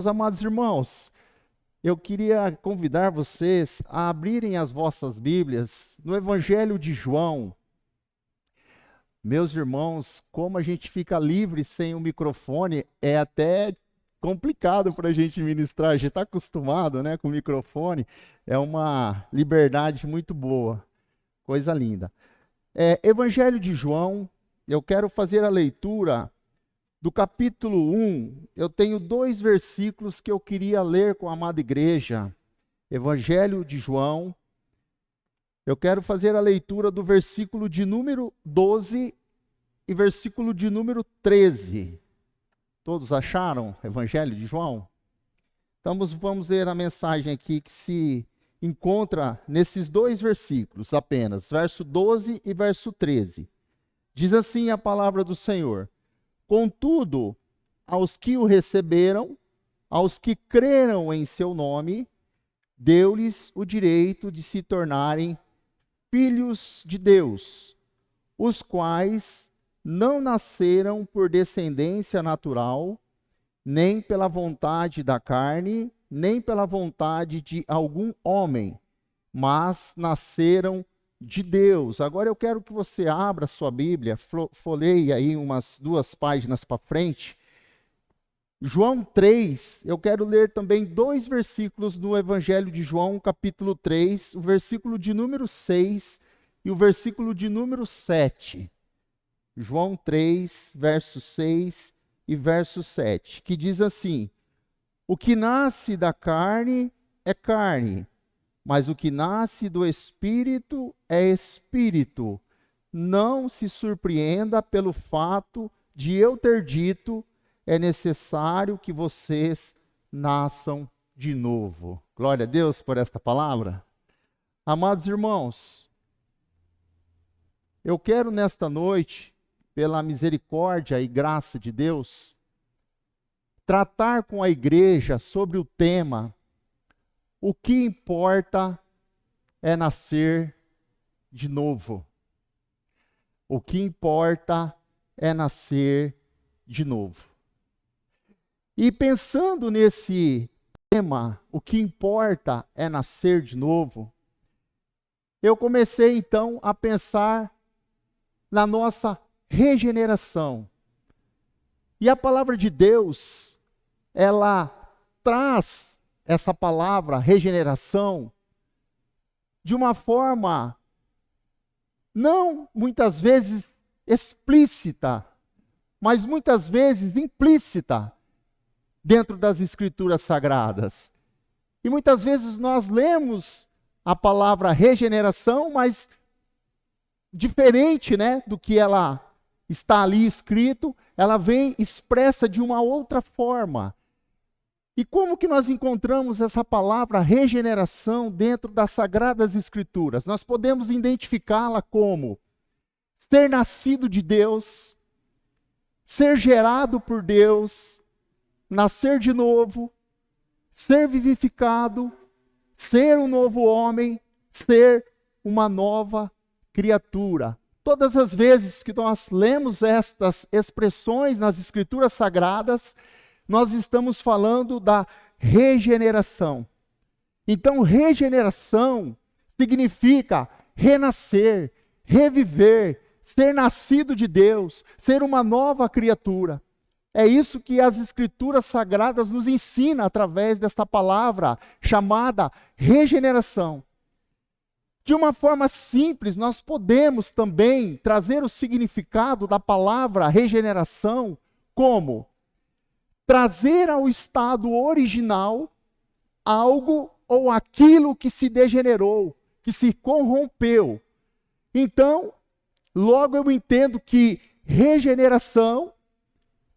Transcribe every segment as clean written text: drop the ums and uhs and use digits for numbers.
Meus amados irmãos, eu queria convidar vocês a abrirem as vossas Bíblias no Evangelho de João. Meus irmãos, como a gente fica livre sem o microfone, é até complicado para a gente ministrar. A gente está acostumado, né, com o microfone, é uma liberdade muito boa, coisa linda. Evangelho de João, eu quero fazer a leitura do capítulo 1, eu tenho 2 versículos que eu queria ler com a amada igreja. Evangelho de João, eu quero fazer a leitura do versículo de número 12 e versículo de número 13. Todos acharam Evangelho de João? Então vamos ler a mensagem aqui que se encontra nesses 2 versículos apenas, verso 12 e verso 13. Diz assim a palavra do Senhor: Contudo, aos que o receberam, aos que creram em seu nome, deu-lhes o direito de se tornarem filhos de Deus, os quais não nasceram por descendência natural, nem pela vontade da carne, nem pela vontade de algum homem, mas nasceram de Deus. Agora eu quero que você abra sua Bíblia, folheie aí umas 2 páginas para frente. João 3, eu quero ler também 2 versículos do Evangelho de João, capítulo 3, o versículo de número 6 e o versículo de número 7. João 3, verso 6 e verso 7, que diz assim: O que nasce da carne é carne, mas o que nasce do Espírito é Espírito. Não se surpreenda pelo fato de eu ter dito, é necessário que vocês nasçam de novo. Glória a Deus por esta palavra. Amados irmãos, eu quero nesta noite, pela misericórdia e graça de Deus, tratar com a igreja sobre o tema: o que importa é nascer de novo. O que importa é nascer de novo. E pensando nesse tema, o que importa é nascer de novo, eu comecei então a pensar na nossa regeneração. E a palavra de Deus, ela traz essa palavra regeneração de uma forma não muitas vezes explícita, mas muitas vezes implícita dentro das Escrituras Sagradas. E muitas vezes nós lemos a palavra regeneração, mas diferente, né, do que ela está ali escrito, ela vem expressa de uma outra forma. E como que nós encontramos essa palavra regeneração dentro das Sagradas Escrituras? Nós podemos identificá-la como ser nascido de Deus, ser gerado por Deus, nascer de novo, ser vivificado, ser um novo homem, ser uma nova criatura. Todas as vezes que nós lemos estas expressões nas Escrituras Sagradas, nós estamos falando da regeneração. Então, regeneração significa renascer, reviver, ser nascido de Deus, ser uma nova criatura. É isso que as Escrituras Sagradas nos ensinam através desta palavra chamada regeneração. De uma forma simples, nós podemos também trazer o significado da palavra regeneração como trazer ao estado original algo ou aquilo que se degenerou, que se corrompeu. Então, logo eu entendo que regeneração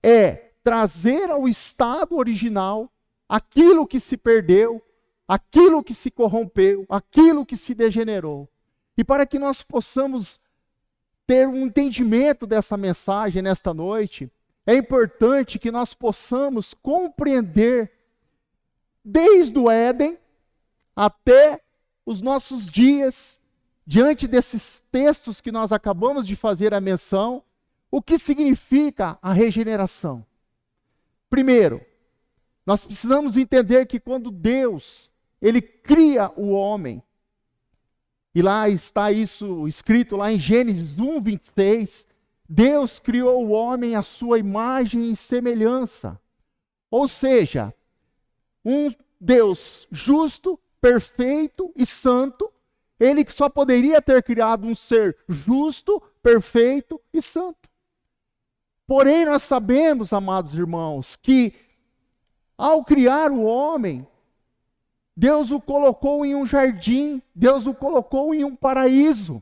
é trazer ao estado original aquilo que se perdeu, aquilo que se corrompeu, aquilo que se degenerou. E para que nós possamos ter um entendimento dessa mensagem nesta noite, é importante que nós possamos compreender desde o Éden até os nossos dias, diante desses textos que nós acabamos de fazer a menção, o que significa a regeneração. Primeiro, Nós precisamos entender que quando Deus, Ele cria o homem, e lá está isso escrito lá em Gênesis 1, 26, Deus criou o homem à sua imagem e semelhança. Ou seja, um Deus justo, perfeito e santo, Ele só poderia ter criado um ser justo, perfeito e santo. Porém, nós sabemos, amados irmãos, que ao criar o homem, Deus o colocou em um jardim, Deus o colocou em um paraíso.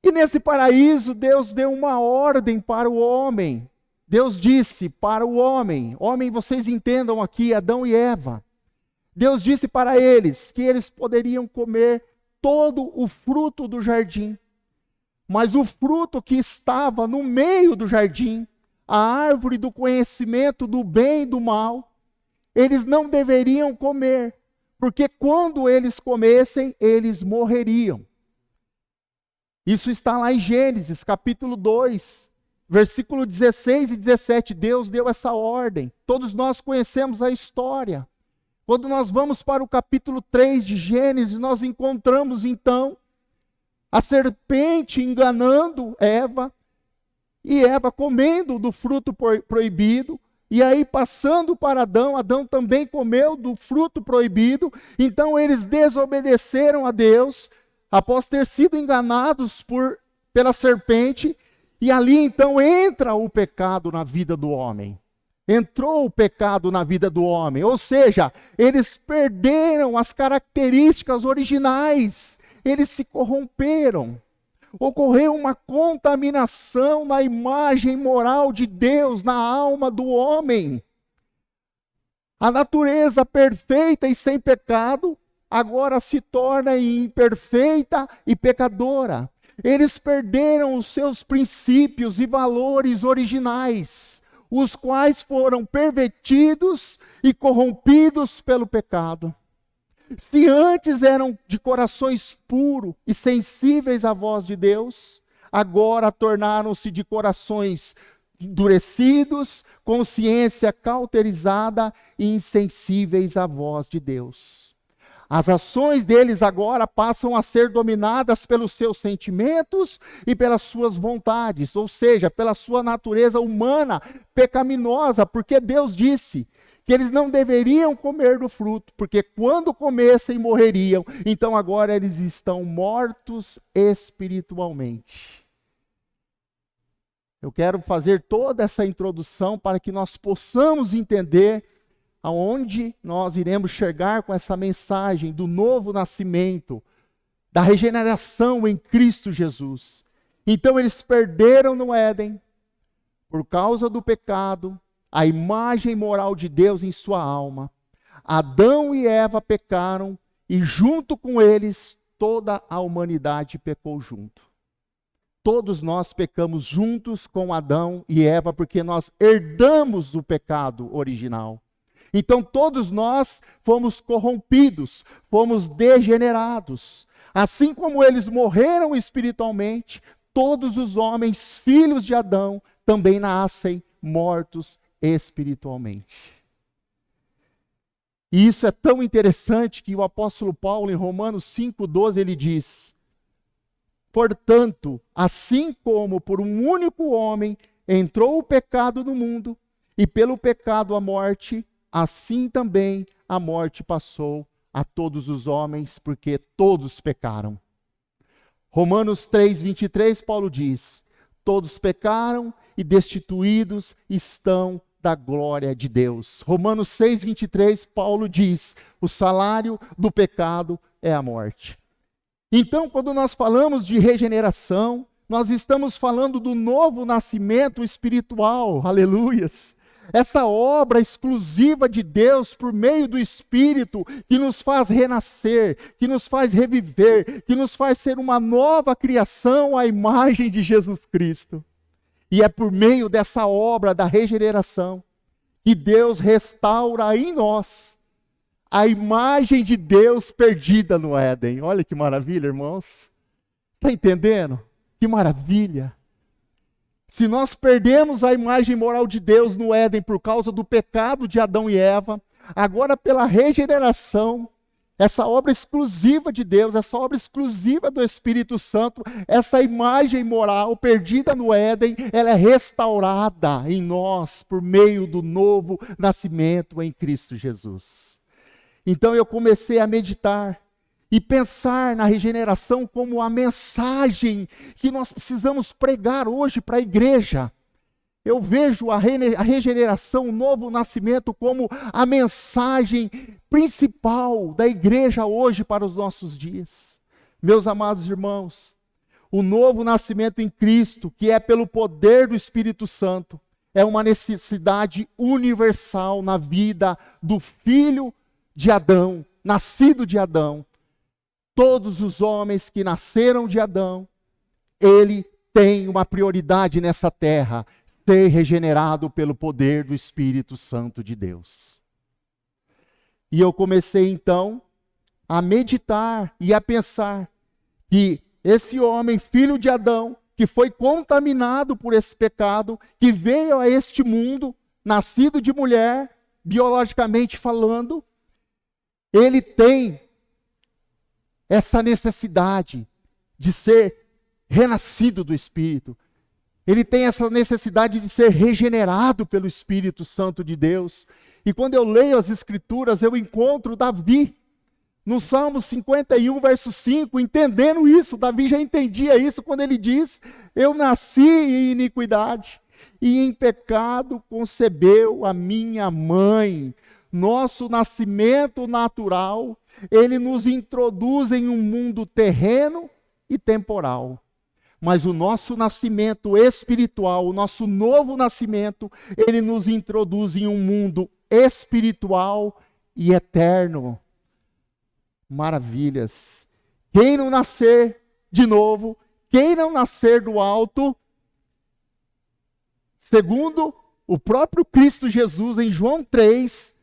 E nesse paraíso, Deus deu uma ordem para o homem. Deus disse para o homem, vocês entendam aqui, Adão e Eva. Deus disse para eles que eles poderiam comer todo o fruto do jardim. Mas o fruto que estava no meio do jardim, a árvore do conhecimento do bem e do mal, eles não deveriam comer, porque quando eles comessem, eles morreriam. Isso está lá em Gênesis, capítulo 2, versículo 16 e 17. Deus deu essa ordem. Todos nós conhecemos a história. Quando nós vamos para o capítulo 3 de Gênesis, nós encontramos então a serpente enganando Eva, e Eva comendo do fruto proibido, e aí passando para Adão, Adão também comeu do fruto proibido. Então eles desobedeceram a Deus, após ter sido enganados pela serpente, e ali então entra o pecado na vida do homem. Entrou o pecado na vida do homem, ou seja, eles perderam as características originais, eles se corromperam. Ocorreu uma contaminação na imagem moral de Deus, na alma do homem. A natureza perfeita e sem pecado agora se torna imperfeita e pecadora. Eles perderam os seus princípios e valores originais, os quais foram pervertidos e corrompidos pelo pecado. Se antes eram de corações puros e sensíveis à voz de Deus, agora tornaram-se de corações endurecidos, consciência cauterizada e insensíveis à voz de Deus. As ações deles agora passam a ser dominadas pelos seus sentimentos e pelas suas vontades, ou seja, pela sua natureza humana pecaminosa, porque Deus disse que eles não deveriam comer do fruto, porque quando comessem morreriam. Então agora eles estão mortos espiritualmente. Eu quero fazer toda essa introdução para que nós possamos entender aonde nós iremos chegar com essa mensagem do novo nascimento, da regeneração em Cristo Jesus. Então eles perderam no Éden, por causa do pecado, a imagem moral de Deus em sua alma. Adão e Eva pecaram e junto com eles toda a humanidade pecou junto. Todos nós pecamos juntos com Adão e Eva porque nós herdamos o pecado original. Então todos nós fomos corrompidos, fomos degenerados. Assim como eles morreram espiritualmente, todos os homens, filhos de Adão, também nascem mortos espiritualmente. E isso é tão interessante que o apóstolo Paulo, em Romanos 5,12, ele diz: portanto, assim como por um único homem entrou o pecado no mundo, e pelo pecado a morte, assim também a morte passou a todos os homens, porque todos pecaram. Romanos 3,23, Paulo diz: todos pecaram e destituídos estão da glória de Deus. Romanos 6,23, Paulo diz: o salário do pecado é a morte. Então, quando nós falamos de regeneração, nós estamos falando do novo nascimento espiritual, aleluias. Essa obra exclusiva de Deus por meio do Espírito que nos faz renascer, que nos faz reviver, que nos faz ser uma nova criação à imagem de Jesus Cristo. E é por meio dessa obra da regeneração que Deus restaura em nós a imagem de Deus perdida no Éden. Olha que maravilha, irmãos. Está entendendo? Que maravilha. Se nós perdemos a imagem moral de Deus no Éden por causa do pecado de Adão e Eva, agora pela regeneração, essa obra exclusiva de Deus, essa obra exclusiva do Espírito Santo, essa imagem moral perdida no Éden, ela é restaurada em nós por meio do novo nascimento em Cristo Jesus. Então eu comecei a meditar e pensar na regeneração como a mensagem que nós precisamos pregar hoje para a igreja. Eu vejo a regeneração, o novo nascimento, como a mensagem principal da igreja hoje para os nossos dias. Meus amados irmãos, o novo nascimento em Cristo, que é pelo poder do Espírito Santo, é uma necessidade universal na vida do filho de Adão, nascido de Adão. Todos os homens que nasceram de Adão, ele tem uma prioridade nessa terra: ser regenerado pelo poder do Espírito Santo de Deus. E eu comecei então a meditar e a pensar que esse homem, filho de Adão, que foi contaminado por esse pecado, que veio a este mundo, nascido de mulher, biologicamente falando, ele tem essa necessidade de ser renascido do Espírito. Ele tem essa necessidade de ser regenerado pelo Espírito Santo de Deus. E quando eu leio as Escrituras, eu encontro Davi, no Salmo 51, verso 5, entendendo isso. Davi já entendia isso quando ele diz: eu nasci em iniquidade, e em pecado concebeu a minha mãe. Nosso nascimento natural, ele nos introduz em um mundo terreno e temporal. Mas o nosso nascimento espiritual, o nosso novo nascimento, ele nos introduz em um mundo espiritual e eterno. Maravilhas! Quem não nascer de novo, quem não nascer do alto, segundo o próprio Cristo Jesus, em João 3,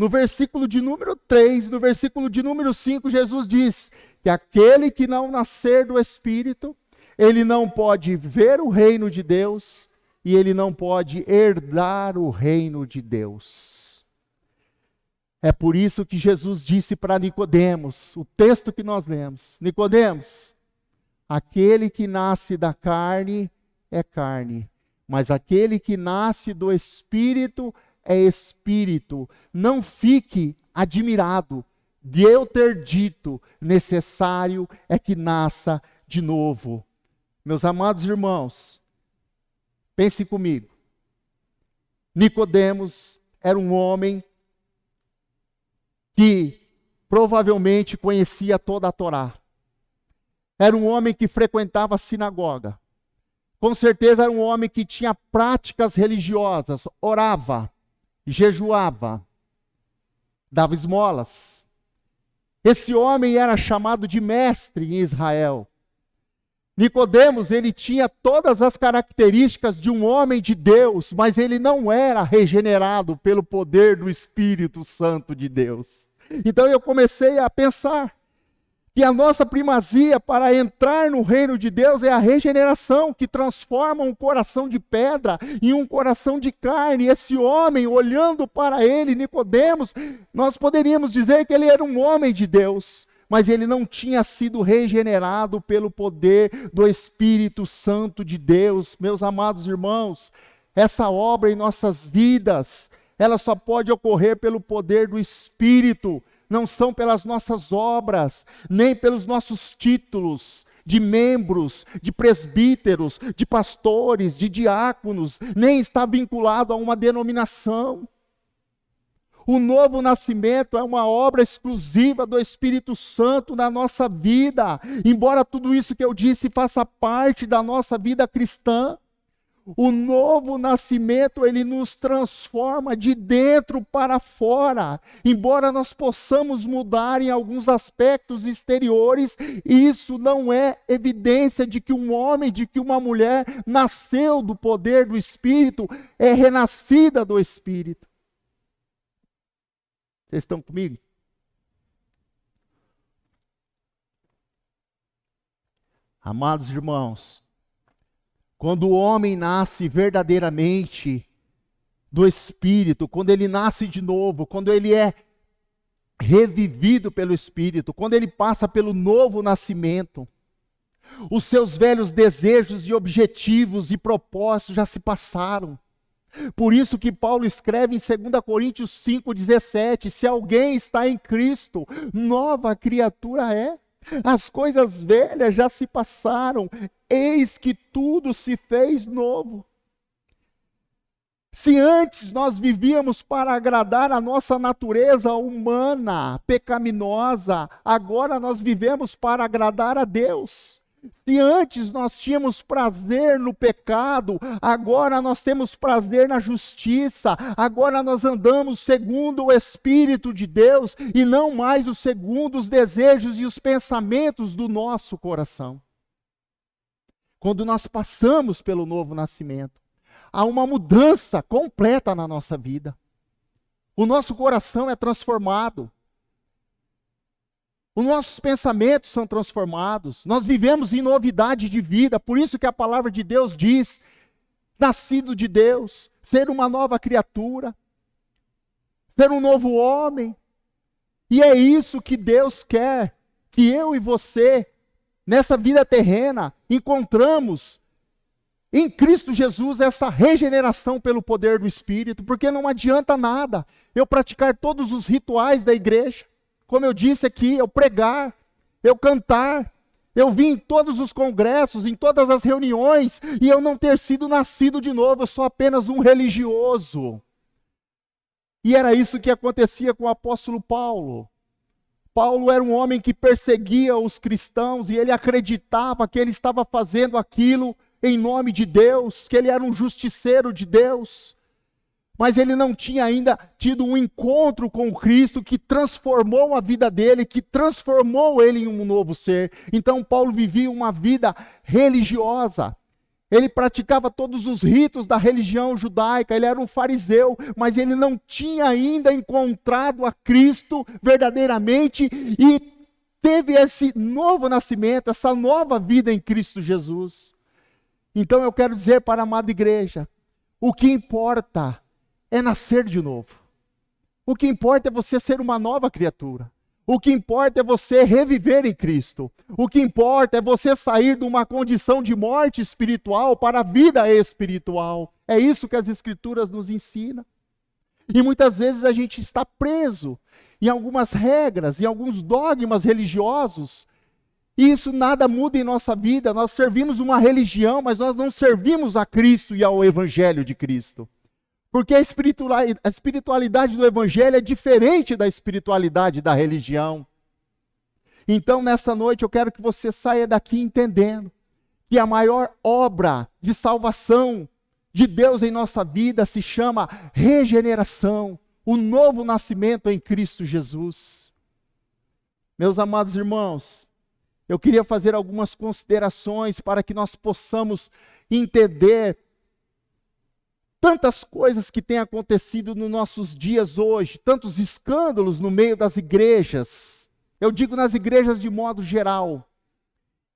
no versículo de número 3, no versículo de número 5, Jesus diz que aquele que não nascer do Espírito, ele não pode ver o reino de Deus e ele não pode herdar o reino de Deus. É por isso que Jesus disse para Nicodemos, o texto que nós lemos: Nicodemos, aquele que nasce da carne é carne, mas aquele que nasce do Espírito é espírito. Não fique admirado de eu ter dito, necessário é que nasça de novo. Meus amados irmãos, pensem comigo. Nicodemos era um homem que provavelmente conhecia toda a Torá. Era um homem que frequentava a sinagoga. Com certeza era um homem que tinha práticas religiosas, orava, jejuava, dava esmolas. Esse homem era chamado de mestre em Israel. Nicodemos, ele tinha todas as características de um homem de Deus, mas ele não era regenerado pelo poder do Espírito Santo de Deus. Então eu comecei a pensar que a nossa primazia para entrar no reino de Deus é a regeneração, que transforma um coração de pedra em um coração de carne. Esse homem, olhando para ele, Nicodemos, nós poderíamos dizer que ele era um homem de Deus, mas ele não tinha sido regenerado pelo poder do Espírito Santo de Deus. Meus amados irmãos, essa obra em nossas vidas, ela só pode ocorrer pelo poder do Espírito. Não são pelas nossas obras, nem pelos nossos títulos de membros, de presbíteros, de pastores, de diáconos, nem está vinculado a uma denominação. O novo nascimento é uma obra exclusiva do Espírito Santo na nossa vida. Embora tudo isso que eu disse faça parte da nossa vida cristã, o novo nascimento, ele nos transforma de dentro para fora. Embora nós possamos mudar em alguns aspectos exteriores, isso não é evidência de que um homem, de que uma mulher nasceu do poder do Espírito, é renascida do Espírito. Vocês estão comigo? Amados irmãos, Quando o homem nasce verdadeiramente do Espírito, quando ele nasce de novo, quando ele é revivido pelo Espírito, quando ele passa pelo novo nascimento, os seus velhos desejos e objetivos e propósitos já se passaram. Por isso que Paulo escreve em 2 Coríntios 5,17, se alguém está em Cristo, nova criatura é. As coisas velhas já se passaram, eis que tudo se fez novo. Se antes nós vivíamos para agradar a nossa natureza humana, pecaminosa, agora nós vivemos para agradar a Deus. Se antes nós tínhamos prazer no pecado, agora nós temos prazer na justiça, agora nós andamos segundo o Espírito de Deus e não mais segundo os desejos e os pensamentos do nosso coração. Quando nós passamos pelo novo nascimento, há uma mudança completa na nossa vida. O nosso coração é transformado. Os nossos pensamentos são transformados. Nós vivemos em novidade de vida. Por isso que a palavra de Deus diz, nascido de Deus, ser uma nova criatura, ser um novo homem. E é isso que Deus quer, que eu e você, nessa vida terrena, encontramos em Cristo Jesus essa regeneração pelo poder do Espírito, porque não adianta nada eu praticar todos os rituais da igreja, como eu disse aqui, eu pregar, eu cantar, eu vim em todos os congressos, em todas as reuniões, e eu não ter sido nascido de novo, eu sou apenas um religioso. E era isso que acontecia com o apóstolo Paulo. Paulo era um homem que perseguia os cristãos, e ele acreditava que ele estava fazendo aquilo em nome de Deus, que ele era um justiceiro de Deus, mas ele não tinha ainda tido um encontro com Cristo que transformou a vida dele, que transformou ele em um novo ser. Então Paulo vivia uma vida religiosa, ele praticava todos os ritos da religião judaica, ele era um fariseu, mas ele não tinha ainda encontrado a Cristo verdadeiramente e teve esse novo nascimento, essa nova vida em Cristo Jesus. Então eu quero dizer para a amada igreja, o que importa é nascer de novo. O que importa é você ser uma nova criatura. O que importa é você reviver em Cristo. O que importa é você sair de uma condição de morte espiritual para a vida espiritual. É isso que as Escrituras nos ensinam. E muitas vezes a gente está preso em algumas regras, em alguns dogmas religiosos, e isso nada muda em nossa vida. Nós servimos uma religião, mas nós não servimos a Cristo e ao Evangelho de Cristo. Porque a espiritualidade do Evangelho é diferente da espiritualidade da religião. Então, nessa noite, eu quero que você saia daqui entendendo que a maior obra de salvação de Deus em nossa vida se chama regeneração, o novo nascimento em Cristo Jesus. Meus amados irmãos, eu queria fazer algumas considerações para que nós possamos entender tantas coisas que têm acontecido nos nossos dias hoje, tantos escândalos no meio das igrejas, eu digo nas igrejas de modo geral,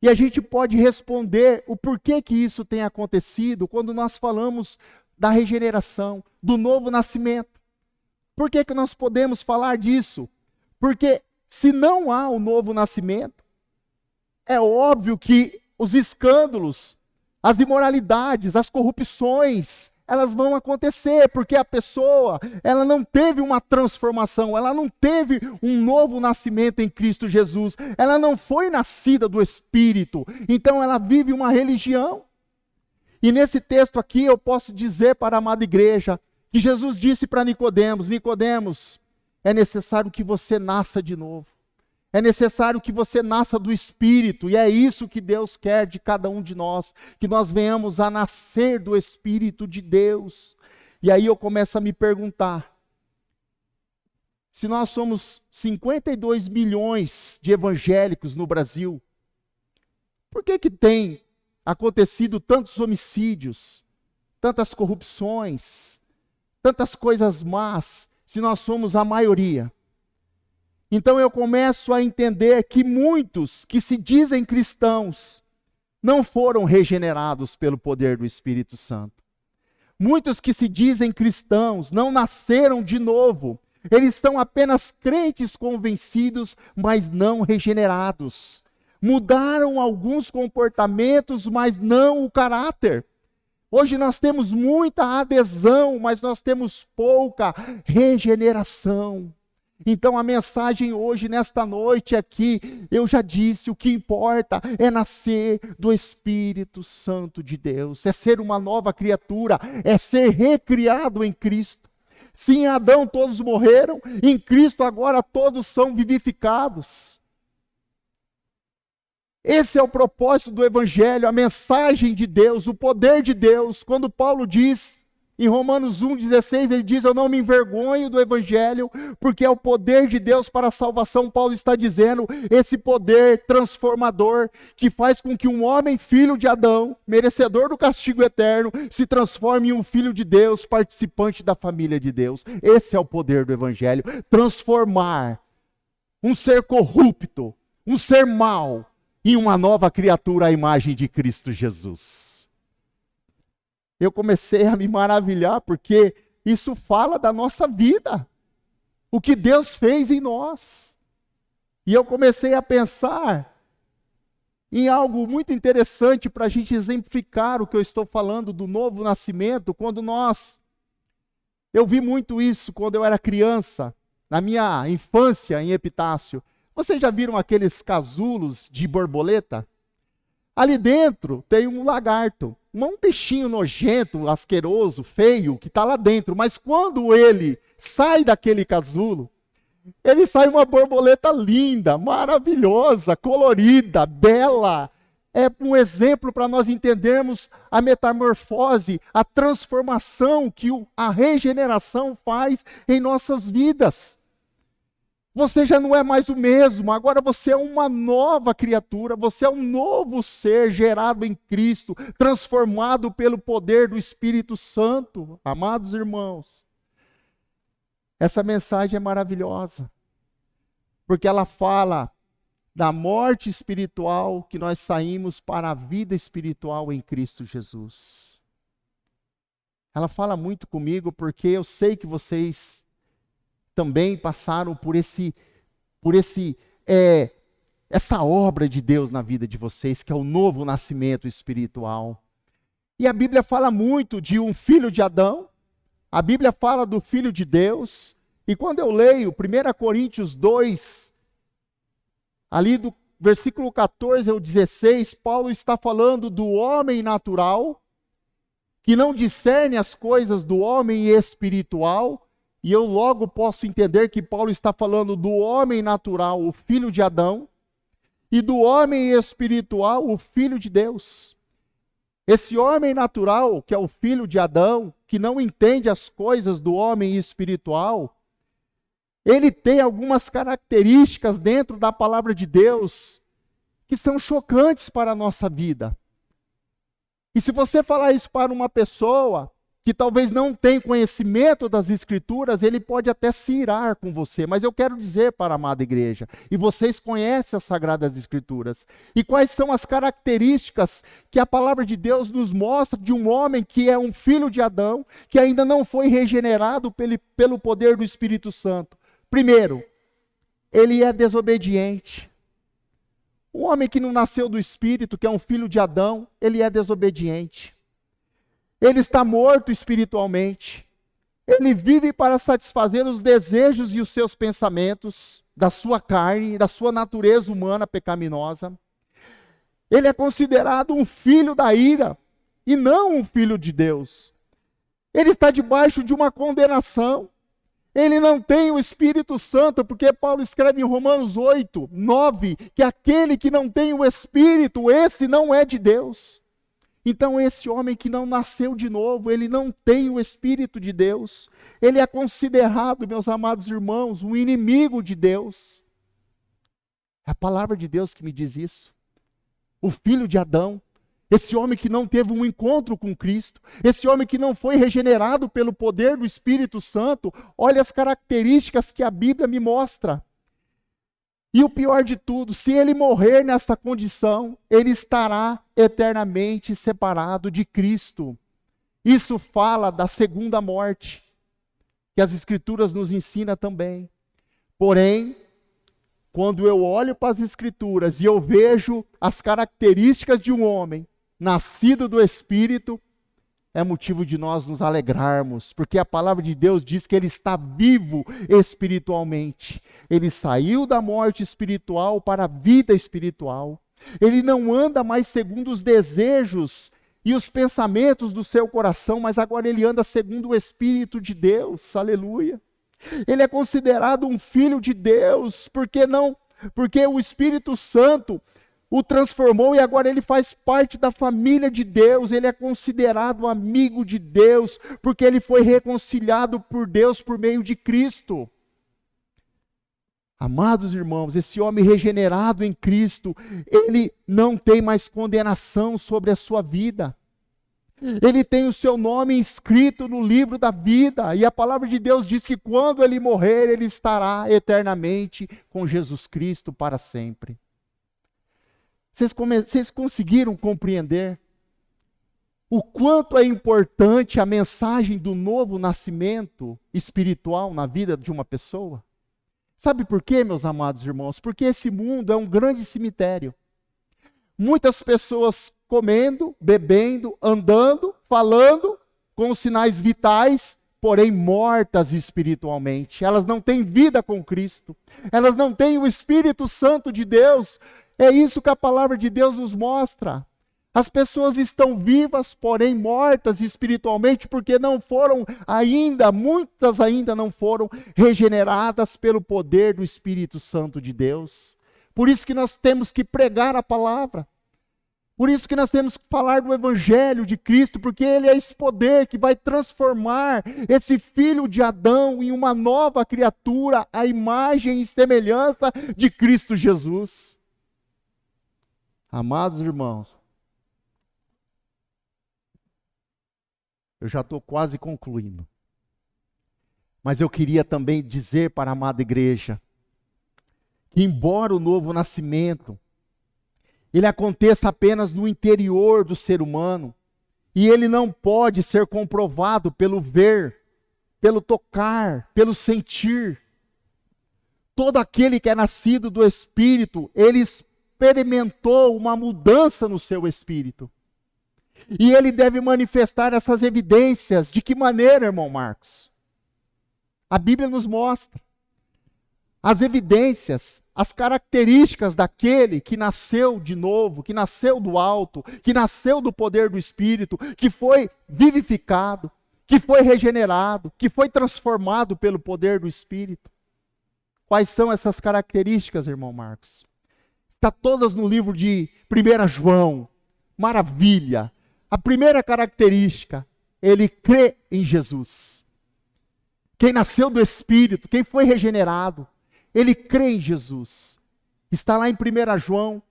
e a gente pode responder o porquê que isso tem acontecido quando nós falamos da regeneração, do novo nascimento. Por que nós podemos falar disso? Porque se não há o novo nascimento, é óbvio que os escândalos, as imoralidades, as corrupções, elas vão acontecer, porque a pessoa, ela não teve uma transformação, ela não teve um novo nascimento em Cristo Jesus, ela não foi nascida do Espírito, então ela vive uma religião. E nesse texto aqui eu posso dizer para a amada igreja, que Jesus disse para Nicodemos, Nicodemos, é necessário que você nasça de novo. É necessário que você nasça do Espírito, e é isso que Deus quer de cada um de nós, que nós venhamos a nascer do Espírito de Deus. E aí eu começo a me perguntar, se nós somos 52 milhões de evangélicos no Brasil, por que tem acontecido tantos homicídios, tantas corrupções, tantas coisas más, se nós somos a maioria? Então eu começo a entender que muitos que se dizem cristãos não foram regenerados pelo poder do Espírito Santo. Muitos que se dizem cristãos não nasceram de novo. Eles são apenas crentes convencidos, mas não regenerados. Mudaram alguns comportamentos, mas não o caráter. Hoje nós temos muita adesão, mas nós temos pouca regeneração. Então a mensagem hoje, nesta noite aqui, eu já disse, o que importa é nascer do Espírito Santo de Deus, é ser uma nova criatura, é ser recriado em Cristo. Se em Adão todos morreram, em Cristo agora todos são vivificados. Esse é o propósito do Evangelho, a mensagem de Deus, o poder de Deus. Quando Paulo diz, em Romanos 1,16, ele diz, eu não me envergonho do Evangelho, porque é o poder de Deus para a salvação. Paulo está dizendo, esse poder transformador, que faz com que um homem, filho de Adão, merecedor do castigo eterno, se transforme em um filho de Deus, participante da família de Deus. Esse é o poder do Evangelho, transformar um ser corrupto, um ser mau, em uma nova criatura à imagem de Cristo Jesus. Eu comecei a me maravilhar porque isso fala da nossa vida, o que Deus fez em nós. E eu comecei a pensar em algo muito interessante para a gente exemplificar o que eu estou falando do novo nascimento, eu vi muito isso quando eu era criança, na minha infância em Epitácio. Vocês já viram aqueles casulos de borboleta? Ali dentro tem um lagarto, um peixinho nojento, asqueroso, feio, que está lá dentro. Mas quando ele sai daquele casulo, ele sai uma borboleta linda, maravilhosa, colorida, bela. É um exemplo para nós entendermos a metamorfose, a transformação que a regeneração faz em nossas vidas. Você já não é mais o mesmo, agora você é uma nova criatura, você é um novo ser gerado em Cristo, transformado pelo poder do Espírito Santo. Amados irmãos, essa mensagem é maravilhosa, porque ela fala da morte espiritual que nós saímos para a vida espiritual em Cristo Jesus. Ela fala muito comigo porque eu sei que vocês também passaram por essa obra de Deus na vida de vocês, que é o novo nascimento espiritual. E a Bíblia fala muito de um filho de Adão, a Bíblia fala do filho de Deus, e quando eu leio 1 Coríntios 2, ali do versículo 14 ao 16, Paulo está falando do homem natural, que não discerne as coisas do homem espiritual. E eu logo posso entender que Paulo está falando do homem natural, o filho de Adão, e do homem espiritual, o filho de Deus. Esse homem natural, que é o filho de Adão, que não entende as coisas do homem espiritual, ele tem algumas características dentro da palavra de Deus que são chocantes para a nossa vida. E se você falar isso para uma pessoa que talvez não tenha conhecimento das Escrituras, ele pode até se irar com você. Mas eu quero dizer para a amada igreja, e vocês conhecem as Sagradas Escrituras, e quais são as características que a palavra de Deus nos mostra de um homem que é um filho de Adão, que ainda não foi regenerado pelo poder do Espírito Santo. Primeiro, ele é desobediente. Um homem que não nasceu do Espírito, que é um filho de Adão, ele é desobediente. Ele está morto espiritualmente. Ele vive para satisfazer os desejos e os seus pensamentos da sua carne, da sua natureza humana pecaminosa. Ele é considerado um filho da ira e não um filho de Deus. Ele está debaixo de uma condenação. Ele não tem o Espírito Santo, porque Paulo escreve em Romanos 8, 9, que aquele que não tem o Espírito, esse não é de Deus. Então esse homem que não nasceu de novo, ele não tem o Espírito de Deus. Ele é considerado, meus amados irmãos, um inimigo de Deus. É a palavra de Deus que me diz isso. O filho de Adão, esse homem que não teve um encontro com Cristo, esse homem que não foi regenerado pelo poder do Espírito Santo, olha as características que a Bíblia me mostra. E o pior de tudo, se ele morrer nessa condição, ele estará eternamente separado de Cristo. Isso fala da segunda morte, que as Escrituras nos ensinam também. Porém, quando eu olho para as Escrituras e eu vejo as características de um homem nascido do Espírito, é motivo de nós nos alegrarmos, porque a palavra de Deus diz que ele está vivo espiritualmente. Ele saiu da morte espiritual para a vida espiritual. Ele não anda mais segundo os desejos e os pensamentos do seu coração, mas agora ele anda segundo o Espírito de Deus. Aleluia. Ele é considerado um filho de Deus, porque o Espírito Santo o transformou e agora ele faz parte da família de Deus. Ele é considerado amigo de Deus, porque ele foi reconciliado por Deus por meio de Cristo. Amados irmãos, esse homem regenerado em Cristo, ele não tem mais condenação sobre a sua vida. Ele tem o seu nome inscrito no livro da vida, e a palavra de Deus diz que quando ele morrer, ele estará eternamente com Jesus Cristo para sempre. Vocês conseguiram compreender o quanto é importante a mensagem do novo nascimento espiritual na vida de uma pessoa? Sabe por quê, meus amados irmãos? Porque esse mundo é um grande cemitério. Muitas pessoas comendo, bebendo, andando, falando, com os sinais vitais, porém mortas espiritualmente. Elas não têm vida com Cristo. Elas não têm o Espírito Santo de Deus. É isso que a palavra de Deus nos mostra. As pessoas estão vivas, porém mortas espiritualmente, porque não foram ainda, muitas ainda não foram regeneradas pelo poder do Espírito Santo de Deus. Por isso que nós temos que pregar a palavra. Por isso que nós temos que falar do Evangelho de Cristo, porque ele é esse poder que vai transformar esse filho de Adão em uma nova criatura, a imagem e semelhança de Cristo Jesus. Amados irmãos, eu já estou quase concluindo. Mas eu queria também dizer para a amada igreja, que embora o novo nascimento, ele aconteça apenas no interior do ser humano, e ele não pode ser comprovado pelo ver, pelo tocar, pelo sentir. Todo aquele que é nascido do Espírito, ele experimentou uma mudança no seu espírito. E ele deve manifestar essas evidências. De que maneira, irmão Marcos? A Bíblia nos mostra as evidências, as características daquele que nasceu de novo, que nasceu do alto, que nasceu do poder do Espírito, que foi vivificado, que foi regenerado, que foi transformado pelo poder do Espírito. Quais são essas características, irmão Marcos? Está todas no livro de 1 João. Maravilha. A primeira característica, ele crê em Jesus. Quem nasceu do Espírito, quem foi regenerado, ele crê em Jesus. Está lá em 1 João,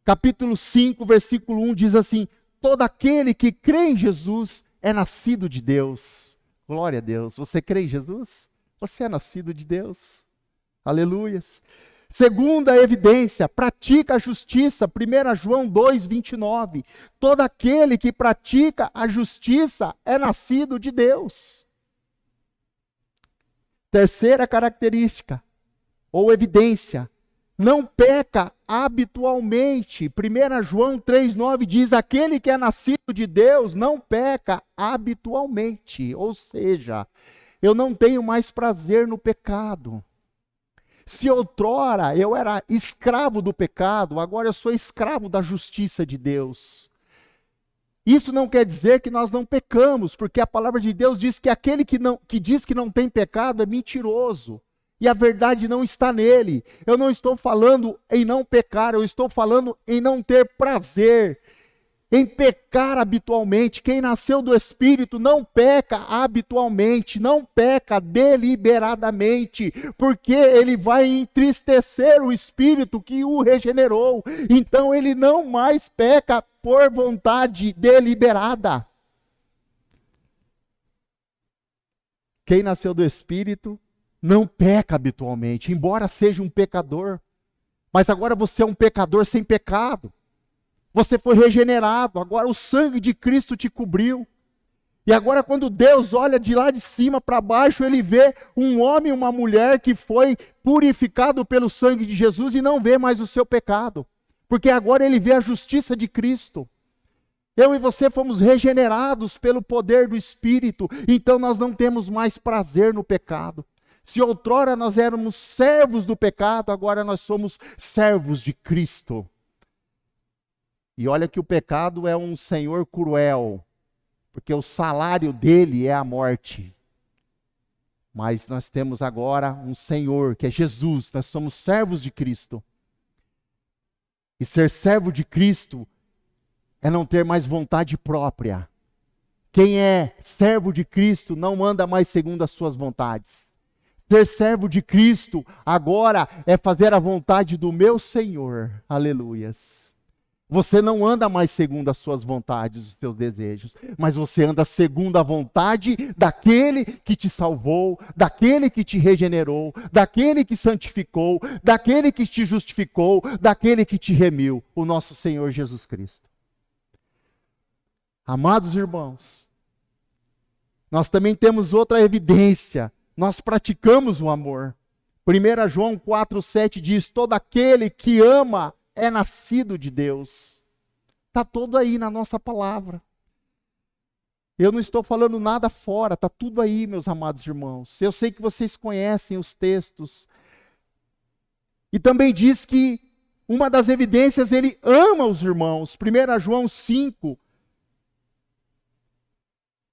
capítulo 5, versículo 1, diz assim: todo aquele que crê em Jesus é nascido de Deus. Glória a Deus. Você crê em Jesus? Você é nascido de Deus. Aleluias. Segunda evidência, pratica a justiça, 1 João 2, 29. Todo aquele que pratica a justiça é nascido de Deus. Terceira característica, ou evidência, não peca habitualmente. 1 João 3, 9 diz, aquele que é nascido de Deus não peca habitualmente. Ou seja, eu não tenho mais prazer no pecado. Se outrora eu era escravo do pecado, agora eu sou escravo da justiça de Deus. Isso não quer dizer que nós não pecamos, porque a palavra de Deus diz que aquele que diz que não tem pecado é mentiroso. E a verdade não está nele. Eu não estou falando em não pecar, eu estou falando em não ter prazer, em pecar habitualmente. Quem nasceu do Espírito não peca habitualmente, não peca deliberadamente, porque ele vai entristecer o Espírito que o regenerou. Então ele não mais peca por vontade deliberada. Quem nasceu do Espírito não peca habitualmente, embora seja um pecador. Mas agora você é um pecador sem pecado. Você foi regenerado, agora o sangue de Cristo te cobriu. E agora quando Deus olha de lá de cima para baixo, Ele vê um homem e uma mulher que foi purificado pelo sangue de Jesus e não vê mais o seu pecado. Porque agora Ele vê a justiça de Cristo. Eu e você fomos regenerados pelo poder do Espírito, então nós não temos mais prazer no pecado. Se outrora nós éramos servos do pecado, agora nós somos servos de Cristo. E olha que o pecado é um senhor cruel, porque o salário dele é a morte. Mas nós temos agora um Senhor, que é Jesus, nós somos servos de Cristo. E ser servo de Cristo é não ter mais vontade própria. Quem é servo de Cristo não anda mais segundo as suas vontades. Ser servo de Cristo agora é fazer a vontade do meu Senhor. Aleluias. Você não anda mais segundo as suas vontades, os seus desejos, mas você anda segundo a vontade daquele que te salvou, daquele que te regenerou, daquele que santificou, daquele que te justificou, daquele que te remiu, o nosso Senhor Jesus Cristo. Amados irmãos, nós também temos outra evidência, nós praticamos o amor. 1 João 4,7 diz, todo aquele que ama é nascido de Deus. Está todo aí na nossa palavra. Eu não estou falando nada fora, está tudo aí, meus amados irmãos. Eu sei que vocês conhecem os textos. E também diz que uma das evidências, ele ama os irmãos. 1 João 5,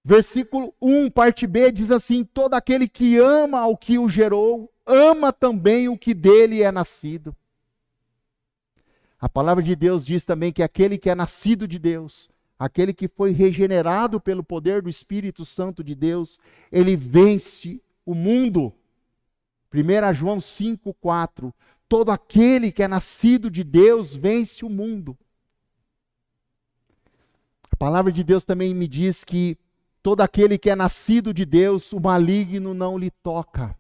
versículo 1, parte B, diz assim, todo aquele que ama ao que o gerou, ama também o que dele é nascido. A palavra de Deus diz também que aquele que é nascido de Deus, aquele que foi regenerado pelo poder do Espírito Santo de Deus, ele vence o mundo. 1 João 5,4. Todo aquele que é nascido de Deus vence o mundo. A palavra de Deus também me diz que todo aquele que é nascido de Deus, o maligno não lhe toca.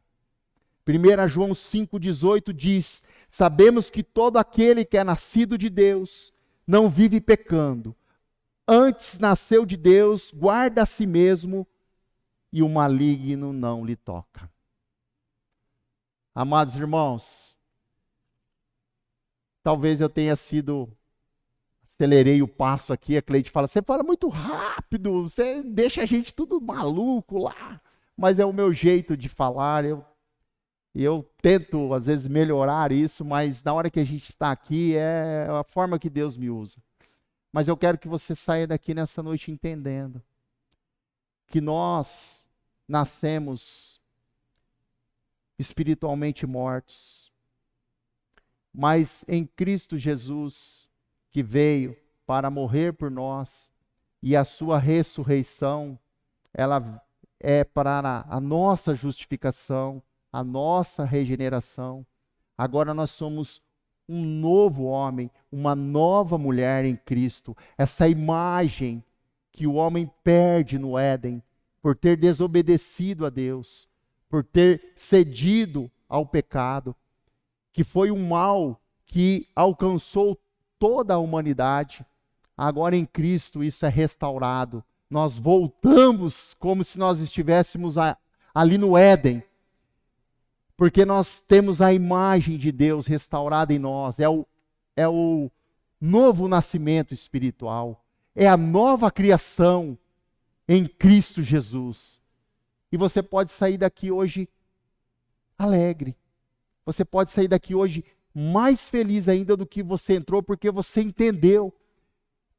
1 João 5,18 diz, sabemos que todo aquele que é nascido de Deus não vive pecando. Antes nasceu de Deus, guarda a si mesmo e o maligno não lhe toca. Amados irmãos, talvez eu tenha acelerei o passo aqui, a Cleide fala, você fala muito rápido, você deixa a gente tudo maluco lá. Mas é o meu jeito de falar, eu tento, às vezes, melhorar isso, mas na hora que a gente está aqui, é a forma que Deus me usa. Mas eu quero que você saia daqui nessa noite entendendo que nós nascemos espiritualmente mortos, mas em Cristo Jesus, que veio para morrer por nós, e a sua ressurreição, ela é para a nossa justificação, a nossa regeneração. Agora nós somos um novo homem, uma nova mulher em Cristo. Essa imagem que o homem perde no Éden, por ter desobedecido a Deus, por ter cedido ao pecado, que foi um mal que alcançou toda a humanidade. Agora em Cristo isso é restaurado. Nós voltamos como se nós estivéssemos ali no Éden, porque nós temos a imagem de Deus restaurada em nós, é o novo nascimento espiritual, é a nova criação em Cristo Jesus. E você pode sair daqui hoje alegre, você pode sair daqui hoje mais feliz ainda do que você entrou, porque você entendeu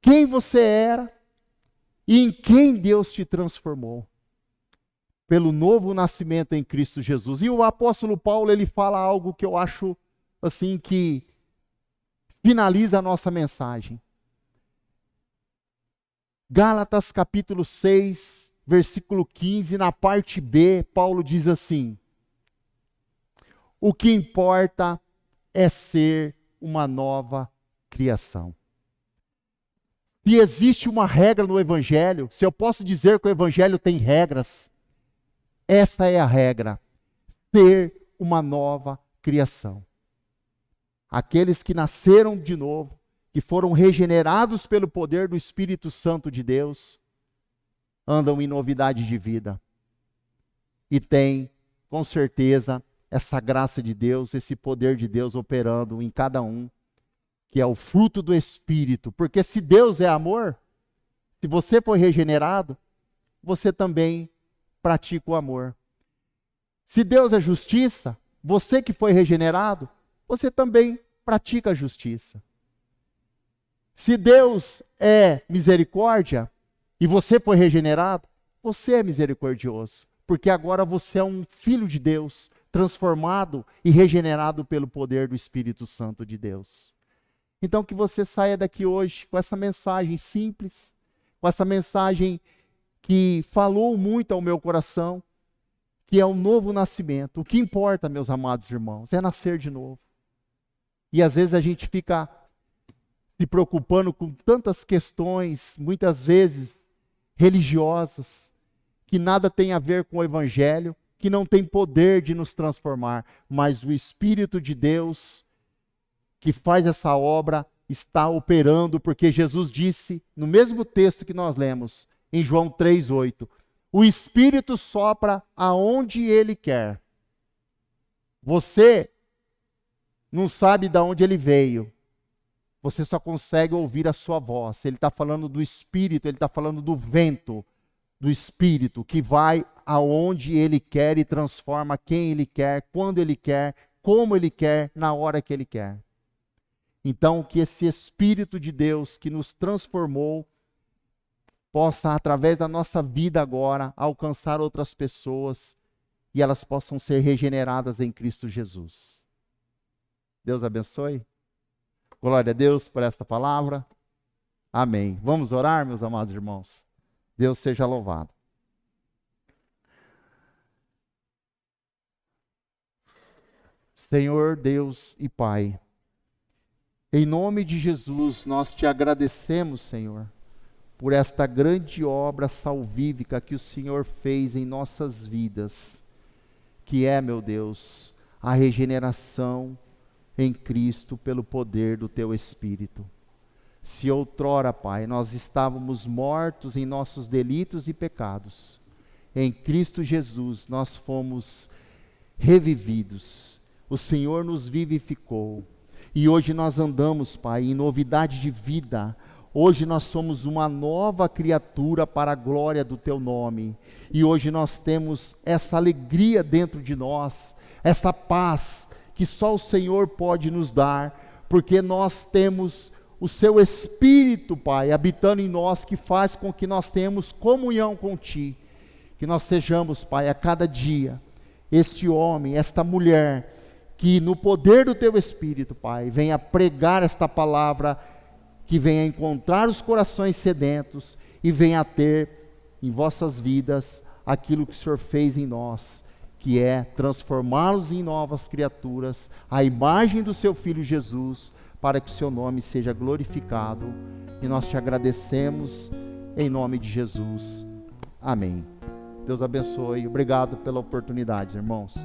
quem você era e em quem Deus te transformou. Pelo novo nascimento em Cristo Jesus. E o apóstolo Paulo, ele fala algo que eu acho assim que finaliza a nossa mensagem. Gálatas capítulo 6, versículo 15, na parte B, Paulo diz assim: o que importa é ser uma nova criação. Se existe uma regra no Evangelho, se eu posso dizer que o Evangelho tem regras, essa é a regra. ser uma nova criação. Aqueles que nasceram de novo, que foram regenerados pelo poder do Espírito Santo de Deus, andam em novidade de vida. E têm, com certeza, essa graça de Deus, esse poder de Deus operando em cada um, que é o fruto do Espírito. Porque se Deus é amor, se você foi regenerado, você também pratica o amor. Se Deus é justiça, você que foi regenerado, você também pratica a justiça. Se Deus é misericórdia e você foi regenerado, você é misericordioso, porque agora você é um filho de Deus, transformado e regenerado pelo poder do Espírito Santo de Deus. Então que você saia daqui hoje com essa mensagem simples, com essa mensagem que falou muito ao meu coração, que é o novo nascimento. O que importa, meus amados irmãos, é nascer de novo. E às vezes a gente fica se preocupando com tantas questões, muitas vezes religiosas, que nada tem a ver com o Evangelho, que não tem poder de nos transformar, mas o Espírito de Deus que faz essa obra está operando, porque Jesus disse, no mesmo texto que nós lemos, em João 3,8, o Espírito sopra aonde Ele quer. Você não sabe de onde Ele veio, você só consegue ouvir a sua voz. Ele está falando do Espírito, Ele está falando do vento, do Espírito, que vai aonde Ele quer e transforma quem Ele quer, quando Ele quer, como Ele quer, na hora que Ele quer. Então, que esse Espírito de Deus que nos transformou, possa, através da nossa vida agora, alcançar outras pessoas e elas possam ser regeneradas em Cristo Jesus. Deus abençoe. Glória a Deus por esta palavra. Amém. Vamos orar, meus amados irmãos? Deus seja louvado. Senhor Deus e Pai, em nome de Jesus, nós te agradecemos, Senhor, por esta grande obra salvífica que o Senhor fez em nossas vidas, que é, meu Deus, a regeneração em Cristo pelo poder do Teu Espírito. Se outrora, Pai, nós estávamos mortos em nossos delitos e pecados, em Cristo Jesus nós fomos revividos, o Senhor nos vivificou, e hoje nós andamos, Pai, em novidade de vida. Hoje nós somos uma nova criatura para a glória do Teu nome. E hoje nós temos essa alegria dentro de nós, essa paz que só o Senhor pode nos dar, porque nós temos o Seu Espírito, Pai, habitando em nós, que faz com que nós tenhamos comunhão com Ti. Que nós sejamos, Pai, a cada dia, este homem, esta mulher, que no poder do Teu Espírito, Pai, venha pregar esta palavra, que venha encontrar os corações sedentos e venha ter em vossas vidas aquilo que o Senhor fez em nós, que é transformá-los em novas criaturas, a imagem do Seu Filho Jesus, para que o Seu nome seja glorificado. E nós te agradecemos em nome de Jesus. Amém. Deus abençoe. Obrigado pela oportunidade, irmãos.